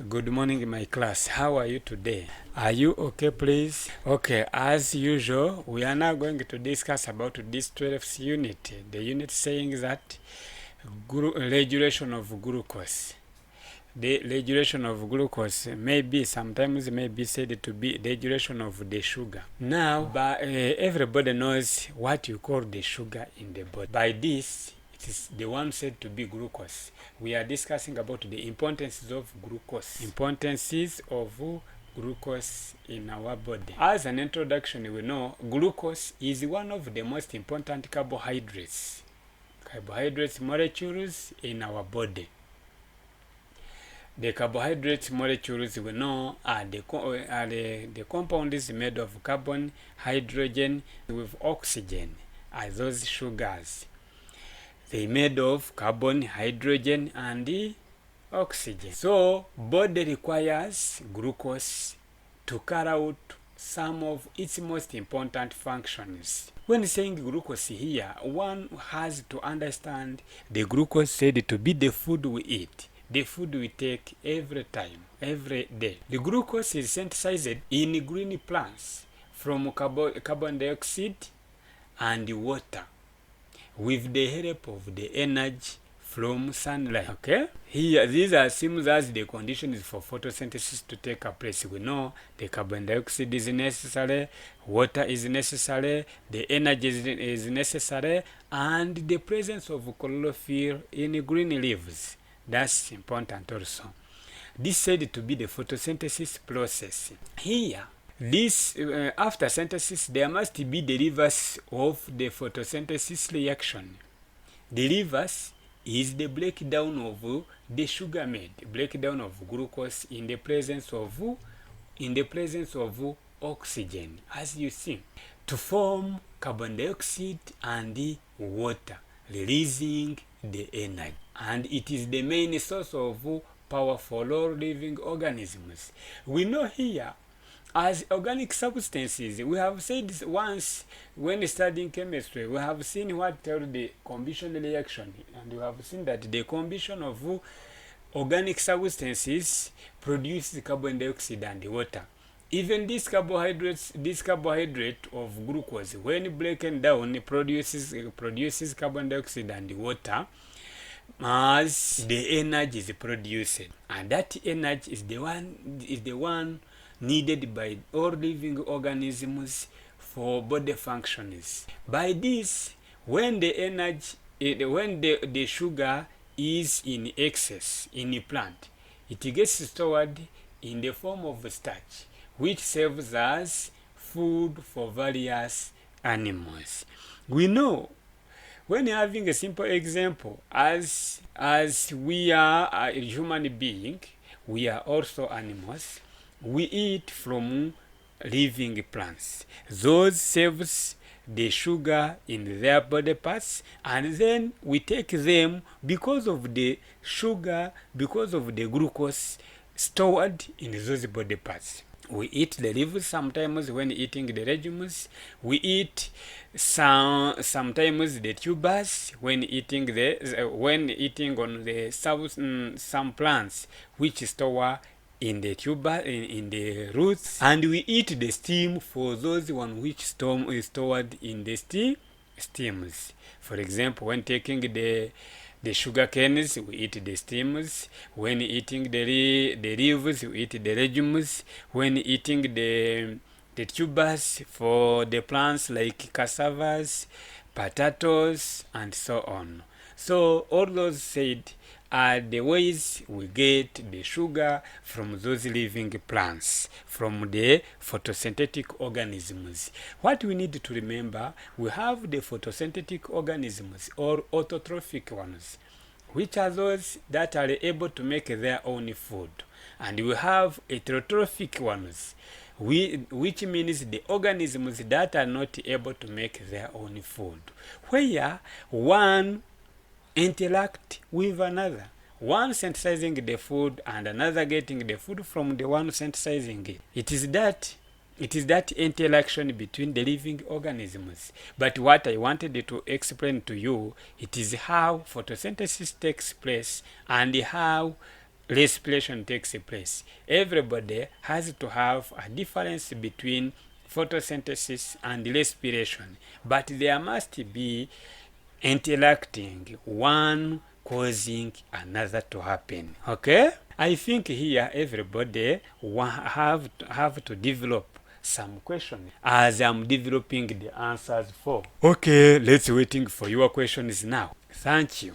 Good morning, my class. How are you today? Are you okay, please? Okay, as usual, we are now going to discuss about this 12th unit. The unit saying that regulation of glucose. The regulation of glucose sometimes may be said to be regulation of the sugar. Now, everybody knows what you call the sugar in the body. By this, it is the one said to be glucose. We are discussing about the importances of glucose. Importances of glucose in our body. As an introduction, we know glucose is one of the most important carbohydrates molecules in our body. The carbohydrate molecules we know are the compounds made of carbon, hydrogen with oxygen, are those sugars. They made of carbon, hydrogen and oxygen. So body requires glucose to carry out some of its most important functions. When saying glucose here, one has to understand the glucose said to be the food we eat. The food we take every time, every day. The glucose is synthesized in green plants from carbon dioxide and water with the help of the energy from sunlight. Okay? Here, these are seems as the conditions for photosynthesis to take place. We know the carbon dioxide is necessary, water is necessary, the energy is necessary, and the presence of chlorophyll in green leaves. That's important also. This said to be the photosynthesis process. Here, this after synthesis, there must be the reverse of the photosynthesis reaction. The reverse is the breakdown of the sugar made, breakdown of glucose in the presence of oxygen, as you see, to form carbon dioxide and water, releasing the energy. And it is the main source of power for all living organisms. We know here, as organic substances, we have said this once when studying chemistry, we have seen what called the combustion reaction, and we have seen that the combustion of organic substances produces carbon dioxide and water. Even this carbohydrate of glucose, when broken down, produces carbon dioxide and water as the energy is produced, and that energy is the one needed by all living organisms for body functions. By this, when the sugar is in excess in a plant, it gets stored in the form of starch, which serves as food for various animals. We know, when having a simple example, as we are a human being, we are also animals. We eat from living plants. Those serves the sugar in their body parts, and then we take them because of the sugar, because of the glucose stored in those body parts. We eat the leaves sometimes when eating the legumes. We eat sometimes the tubers when eating on the some plants which store in the tuber in the roots, and we eat the stem for those one which is stored in the stems. For example, when taking the sugar canes, we eat the stems. When eating the leaves, we eat the legumes. When eating the tubers for the plants like cassavas, potatoes, and so on. So all those said are the ways we get the sugar from those living plants, from the photosynthetic organisms. What we need to remember, we have the photosynthetic organisms or autotrophic ones, which are those that are able to make their own food. And we have heterotrophic ones, which means the organisms that are not able to make their own food, where one interact with another, one synthesizing the food and another getting the food from the one synthesizing it. It is that interaction between the living organisms. But what I wanted to explain to you, it is how photosynthesis takes place and how respiration takes place. Everybody has to have a difference between photosynthesis and respiration, but there must be interacting, one causing another to happen. Okay, I think here everybody have to develop some questions as I'm developing the answers for. Okay, let's waiting for your questions now. Thank you.